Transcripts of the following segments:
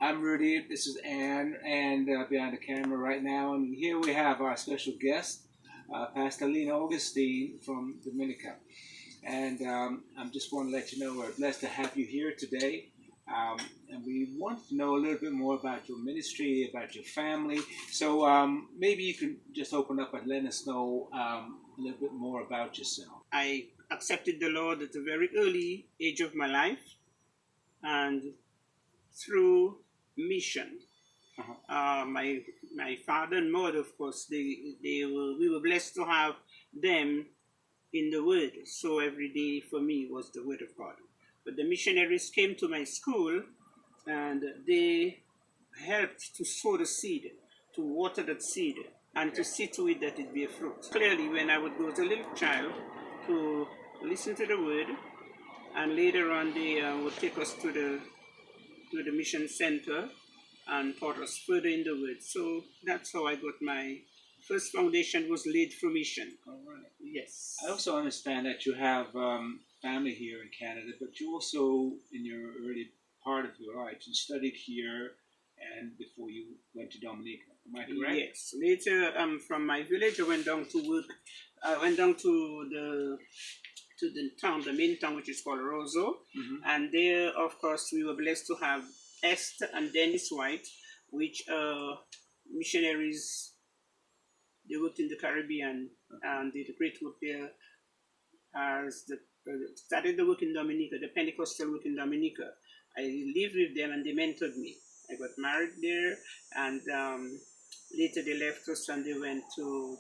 I'm Rudy. This is Ann, and behind the camera right now. And here we have our special guest, Pastor Lena Augustine from Dominica. And I just want to let you know we're blessed to have you here today. And we want to know a little bit more about your ministry, about your family. So maybe you can just open up and let us know a little bit more about yourself. I accepted the Lord at a very early age of my life, and through mission. My father and mother, of course, we were blessed to have them in the Word. So every day for me was the Word of God. But the missionaries came to my school, and they helped to sow the seed, to water that seed, and to see to it that it bear fruit. Clearly, when I would go as a little child to listen to the Word, and later on they would take us to the mission center and taught us further in the Word. So that's how I got my first foundation was laid for mission. All right. Yes. I also understand that you have family here in Canada, but you also, in your early part of your life, you studied here and before you went to Dominica. Am I correct? Yes. Later, from my village, I went down to work. I went down to the town, the main town, which is called Roseau. Mm-hmm. And there, of course, we were blessed to have Esther and Dennis White, which missionaries. They worked in the Caribbean and did a great work there. As started the work in Dominica, the Pentecostal work in Dominica. I lived with them and they mentored me. I got married there, and later they left us and they went to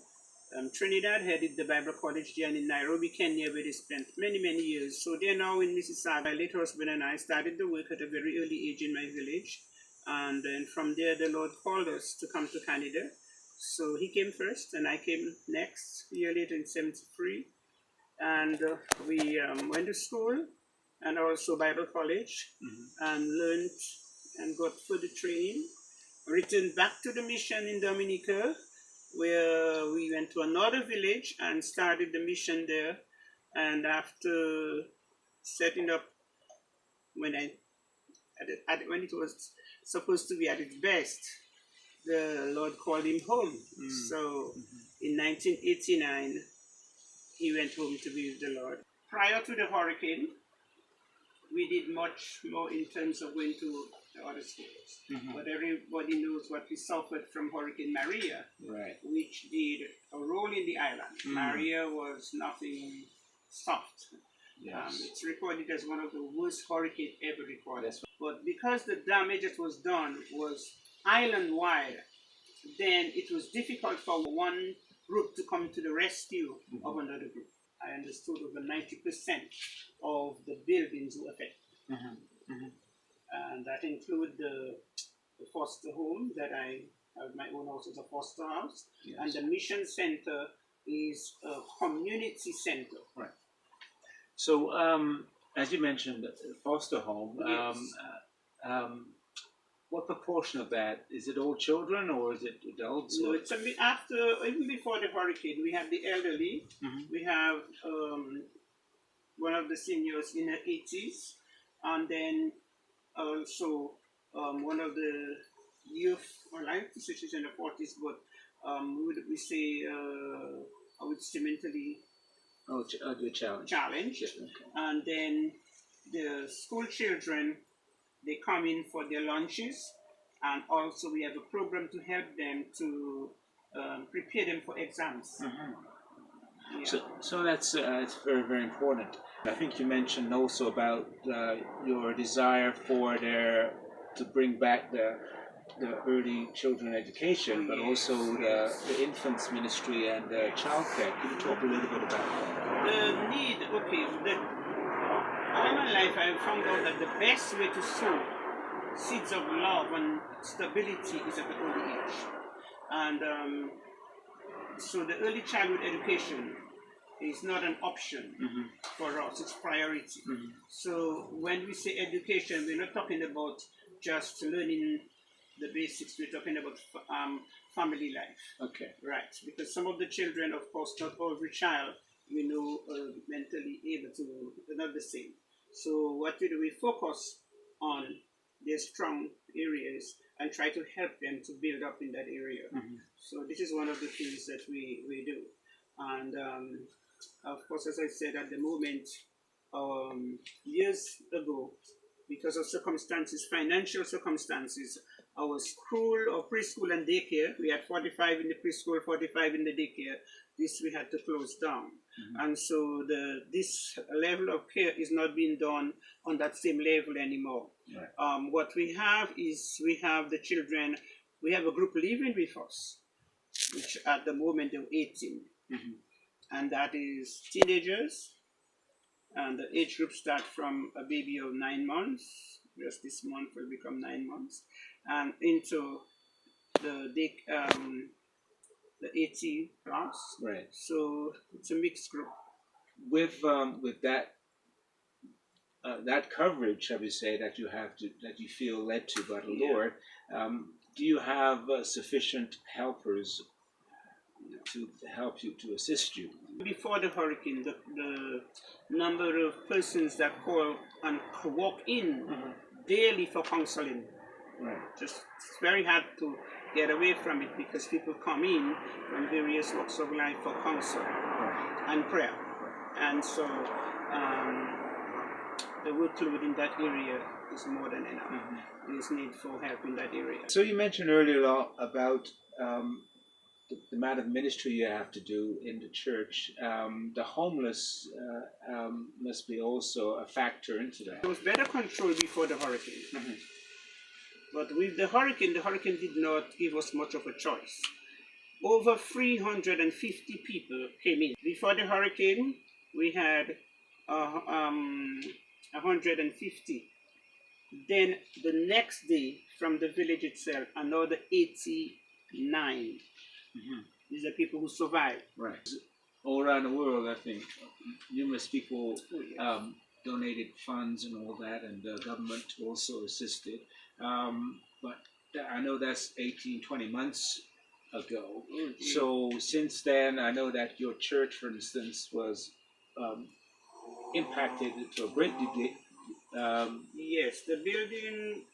Trinidad, headed the Bible College there, and in Nairobi, Kenya, where they spent many, many years. So they're now in Mississauga. My late husband and I started the work at a very early age in my village. And then from there, the Lord called us to come to Canada. So he came first, and I came next, a year later in 73. And we went to school and also Bible college, and learned and got further training. Returned back to the mission in Dominica, where we went to another village and started the mission there. And after setting up, when it was supposed to be at its best, the Lord called him home. So in 1989, he went home to be with the Lord. Prior to the hurricane, we did much more in terms of going to the other schools. But everybody knows what we suffered from Hurricane Maria, Right. which did a role in the island. Maria was nothing soft. Yes. It's recorded as one of the worst hurricanes ever recorded. But because the damage that was done was island-wide, then it was difficult for one group to come to the rescue of another group. I understood over 90% of the buildings were affected. And that include the foster home that I have my own house as a foster house. Yes. And the mission center is a community center. Right. So, as you mentioned, foster home. Yes. What proportion of that is it? All children or is it adults? No, or? it's even before the hurricane. We have the elderly. We have one of the seniors in her 80s, and then also one of the youth, or like to say she's in the 40s, but we say I would say mentally challenged. Yes, okay. And then the school children, they come in for their lunches, and also we have a program to help them to prepare them for exams. Yeah. So that's very, very important. I think you mentioned also about your desire for to bring back the early children education, but also the infants ministry and childcare. Could you talk a little bit about that? The need, all my life I have found out that the best way to sow seeds of love and stability is at the early age. And so the early childhood education is not an option for us, it's priority. So when we say education, we're not talking about just learning the basics, we're talking about family life. Okay. Right, because some of the children, of course, not every child, we know, mentally able to, they're not the same. So what we do, we focus on their strong areas and try to help them to build up in that area. So this is one of the things that we do. And of course, as I said, at the moment, years ago, because of circumstances, financial circumstances, our school or preschool and daycare, we had 45 in the preschool, 45 in the daycare. This we had to close down. And so this level of care is not being done on that same level anymore. Right. What we have is we have the children, we have a group living with us, which at the moment they're 18. And that is teenagers. And the age group starts from a baby of 9 months, just this month will become 9 months, and into the 18 plus. Right. So it's a mixed group. With that that coverage, shall we say, that you feel led to by the Lord, do you have sufficient helpers to help you, to assist you? Before the hurricane, the number of persons that call and walk in daily for counseling, just it's very hard to get away from it because people come in from various walks of life for counsel and prayer. And so the workload in that area is more than enough. There's need for help in that area. So you mentioned earlier about the amount of ministry you have to do in the church. The homeless must be also a factor into that. It was better controlled before the hurricane. But with the hurricane did not give us much of a choice. Over 350 people came in. Before the hurricane, we had 150. Then the next day, from the village itself, another 89. These are people who survived. Right. All around the world, I think, numerous people donated funds and all that, and the government also assisted. But I know that's 18, 20 months ago. So since then, I know that your church, for instance, was impacted to a great degree. Yes, the building,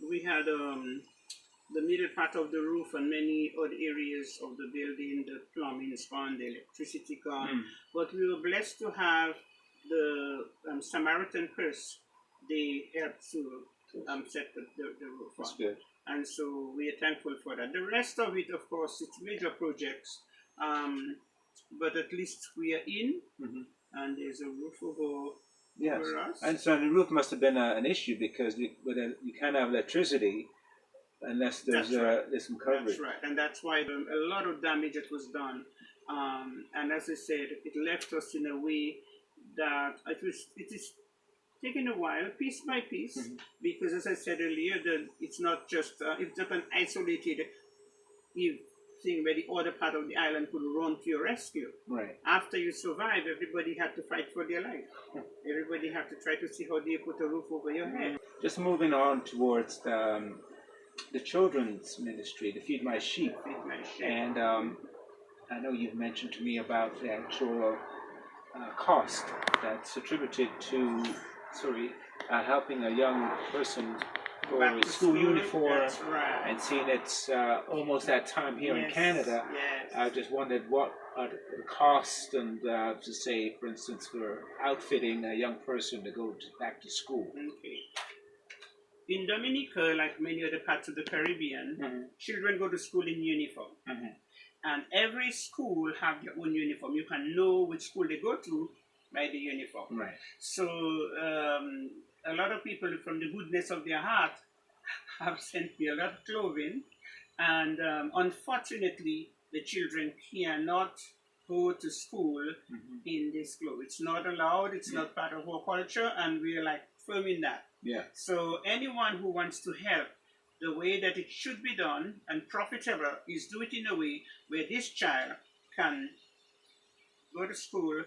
we had the middle part of the roof and many other areas of the building, the plumbing is gone, the electricity gone. But we were blessed to have the Samaritan Purse. They helped to set the roof on. That's good. And so we are thankful for that. The rest of it, of course, it's major projects. But at least we are in, and there's a roof over us. And so the roof must have been an issue because you can't have electricity unless there's some coverage. That's right, and that's why a lot of damage that was done. And as I said, it left us in a way that it is taking a while, piece by piece, because as I said earlier, it's not just it's not an isolated thing where the other part of the island could run to your rescue. Right. After you survive, everybody had to fight for their life. Everybody had to try to see how they put a roof over your head. Just moving on towards the children's ministry, the Feed My Sheep. Feed My Sheep. And I know you've mentioned to me about the actual cost that's attributed to helping a young person go to school uniform, and seeing it's almost that time here in Canada. I just wondered what are the costs and to say, for instance, for outfitting a young person to go back to school. Okay. In Dominica, like many other parts of the Caribbean, children go to school in uniform. And every school have their own uniform. You can know which school they go to by the uniform. Right. So a lot of people, from the goodness of their heart, have sent me a lot of clothing. And unfortunately, the children cannot go to school in this clothes. It's not allowed. It's not part of our culture, and we're like firm in that. Yeah. So anyone who wants to help the way that it should be done and profitable is do it in a way where this child can go to school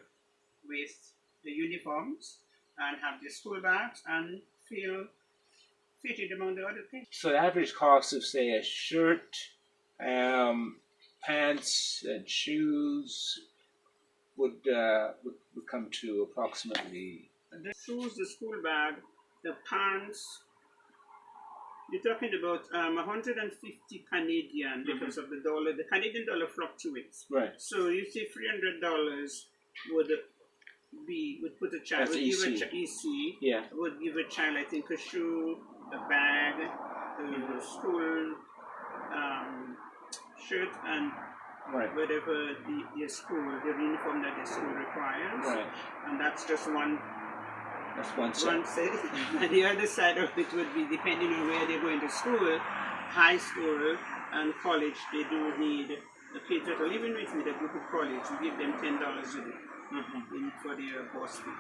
with the uniforms and have the school bags and feel fitted among the other things. So the average cost of, say, a shirt, pants, and shoes would come to approximately... The shoes, the school bag, the pants, You're talking about 150 Canadian because of the dollar. The Canadian dollar fluctuates. Right. So you say $300 would put a child, That's would give EC. EC, Yeah. would give a child, I think, a shoe, a bag, a school shirt, and Right. whatever the school, the uniform that the school requires. Right. And that's just one That's one side. one side. And the other side of it would be depending on where they're going to school, high school and college, they do need the kids that are living with me, the group of college, we give them $10 a day for their bus fee.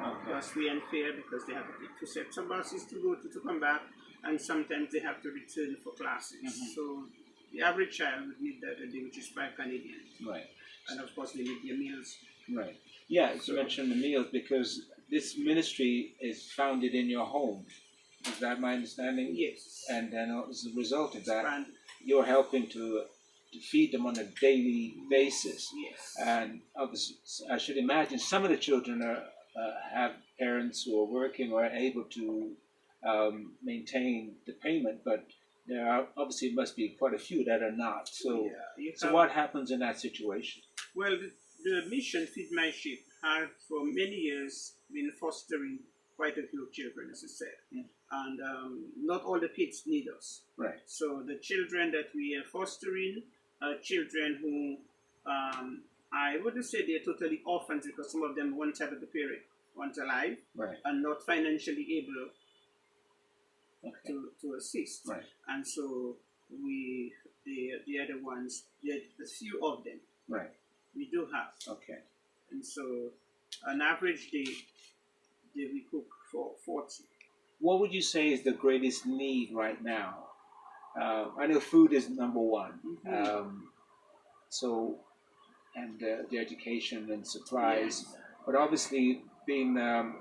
Okay. Bus fee and fare because they have to take 2 sets of buses to go to come back, and sometimes they have to return for classes. So the average child would need that a day, which is 5 Canadian. Right. And of course they need their meals. Right. Yeah, you mentioned the meals because this ministry is founded in your home. Is that my understanding? Yes. And then as a result of that, And you're helping to feed them on a daily basis. yes. And obviously, I should imagine some of the children have parents who are working or are able to maintain the payment, but there are obviously must be quite a few that are not. So, Yeah, you so have- what happens in that situation? Well, the mission Feed My Sheep had for many years been fostering quite a few children, as I said. Yeah. And not all the kids need us. Right. So the children that we are fostering are children who, I wouldn't say they're totally orphans because some of them once had the parent, once alive, Right. and not financially able Okay. to assist. Right. And so the other ones, a few of them, Right. we do have. Okay. And so, an average day we cook for 40. What would you say is the greatest need right now? I know food is number one. So, and the education and supplies, Yes. but obviously being the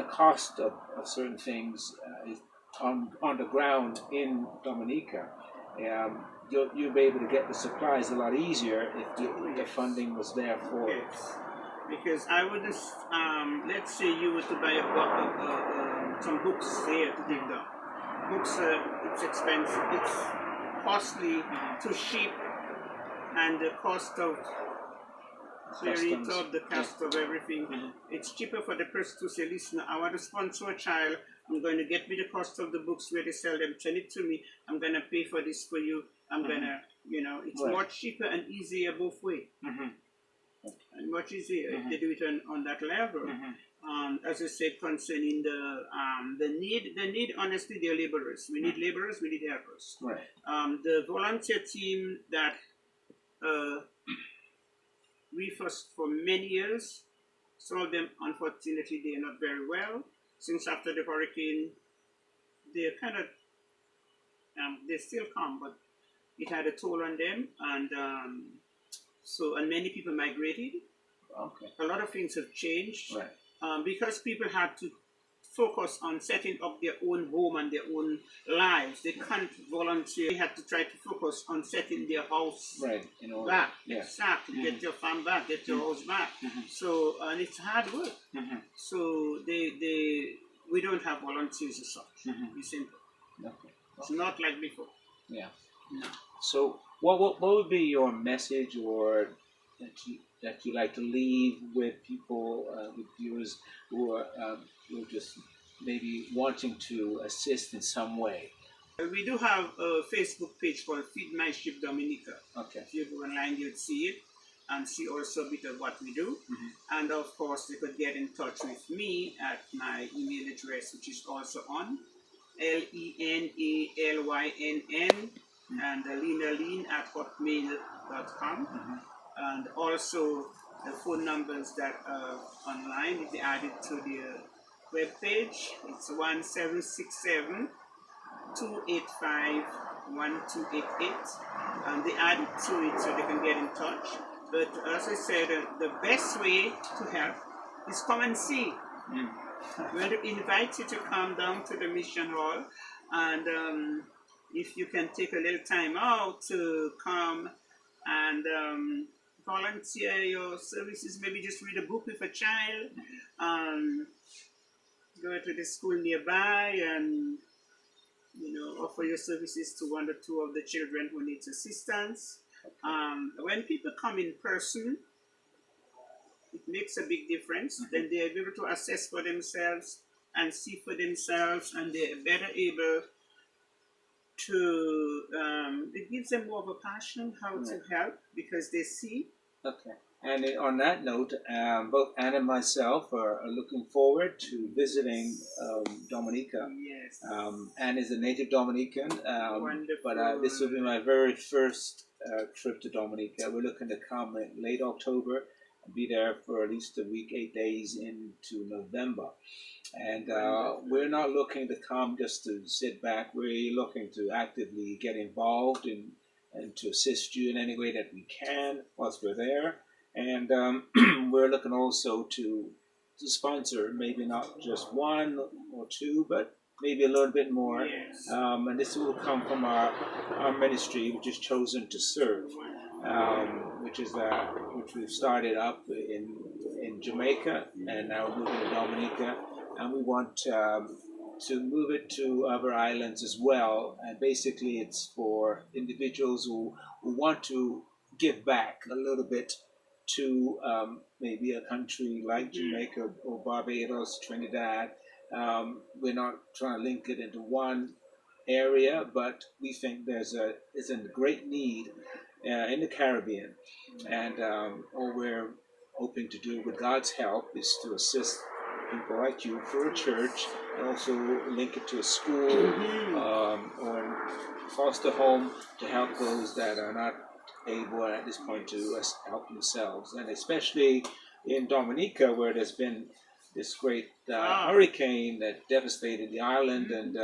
cost of certain things is on the ground in Dominica. You'll be able to get the supplies a lot easier if the funding was there for it. Yes. Because I would just, let's say you were to buy some books here to dig down. Books, it's expensive, it's costly to ship, and the cost of clearing Customs. up, the cost of everything. It's cheaper for the person to say, listen, I want to sponsor a child, I'm going to get me the cost of the books where they sell them, send it to me, I'm going to pay for this for you, I'm going to, it's Right. much cheaper and easier both ways. And much easier if they do it on that level. As I said, concerning the need, honestly, they're laborers. We need laborers, we need helpers. Right. The volunteer team that we first for many years, some of them, unfortunately, they are not very well. Since after the hurricane, they're kind of, they still come, but it had a toll on them. And and many people migrated. Okay. A lot of things have changed. Right. Because people had to focus on setting up their own home and their own lives. They can't volunteer. They had to try to focus on setting their house Right. In order. back. Yeah. Exactly. Get your farm back, get your house back. So, and it's hard work. So we don't have volunteers as such. Be simple. Okay. It's not like before. Yeah. No. So, what would be your message, or that you like to leave with people, with viewers who are just maybe wanting to assist in some way? We do have a Facebook page called Feed My Sheep Dominica. Okay. If you go online, you'd see it and see also a bit of what we do. And of course, they could get in touch with me at my email address, which is also on LENALYNN and lenaleen@hotmail.com. And also the phone numbers that are online, if they add it to the web page, it's 1767 285 1288, and they add it to it so they can get in touch. But as I said, the best way to help is come and see. We want to invite you to come down to the mission hall, and if you can take a little time out to come and volunteer your services, maybe just read a book with a child, go to the school nearby and offer your services to one or two of the children who needs assistance. When people come in person, it makes a big difference. Then they are able to assess for themselves and see for themselves, and they're better able to, it gives them more of a passion how to help because they see. Okay. And on that note, both Anne and myself are looking forward to visiting Dominica. Yes. Anne is a native Dominican, Wonderful. but this will be my very first trip to Dominica. We're looking to come in late October and be there for at least a week, 8 days into November. And we're not looking to come just to sit back. We're looking to actively get involved and to assist you in any way that we can whilst we're there. And we're looking also to sponsor, maybe not just one or two, but maybe a little bit more. Yes. And this will come from our ministry, which is Chosen to Serve, which we've started up in Jamaica, and now we're moving to Dominica, and we want to move it to other islands as well. And basically, it's for individuals who want to give back a little bit to maybe a country like Jamaica or Barbados, Trinidad. We're not trying to link it into one area, but we think there's a great need in the Caribbean, and all we're hoping to do with God's help is to assist people like you for a church, and also link it to a school or foster home to help those that are not able at this point to help themselves, and especially in Dominica, where there's been this great hurricane that devastated the island, and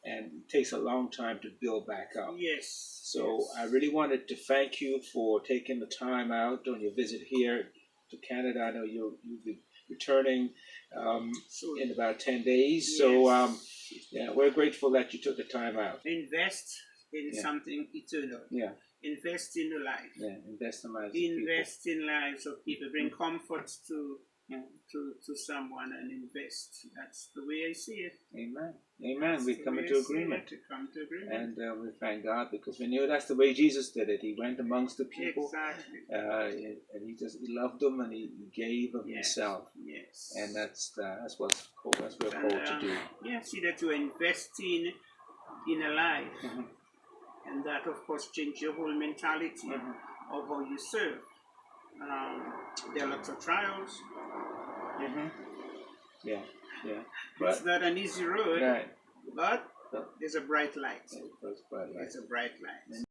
it takes a long time to build back up. Yes. So I really wanted to thank you for taking the time out on your visit here to Canada. I know you'll be returning in about 10 days. Yes. So we're grateful that you took the time out. Invest in something eternal. Yeah. Invest in the life. Yeah, invest in lives of Invest in lives of people. Bring comfort to someone and invest. That's the way I see it. Amen. Amen. That's we the come way into I see agreement. it, to come to agreement. And we thank God because we knew that's the way Jesus did it. He went amongst the people. Exactly. And he loved them, and he gave of himself. Yes. And that's what's called. That's what we're called to do. Yeah, see that you're investing in a life. And that, of course, changes your whole mentality of how you serve. There are lots of trials. Yeah. It's not an easy road, right. but there's a bright light. There's a bright light. There's a bright light.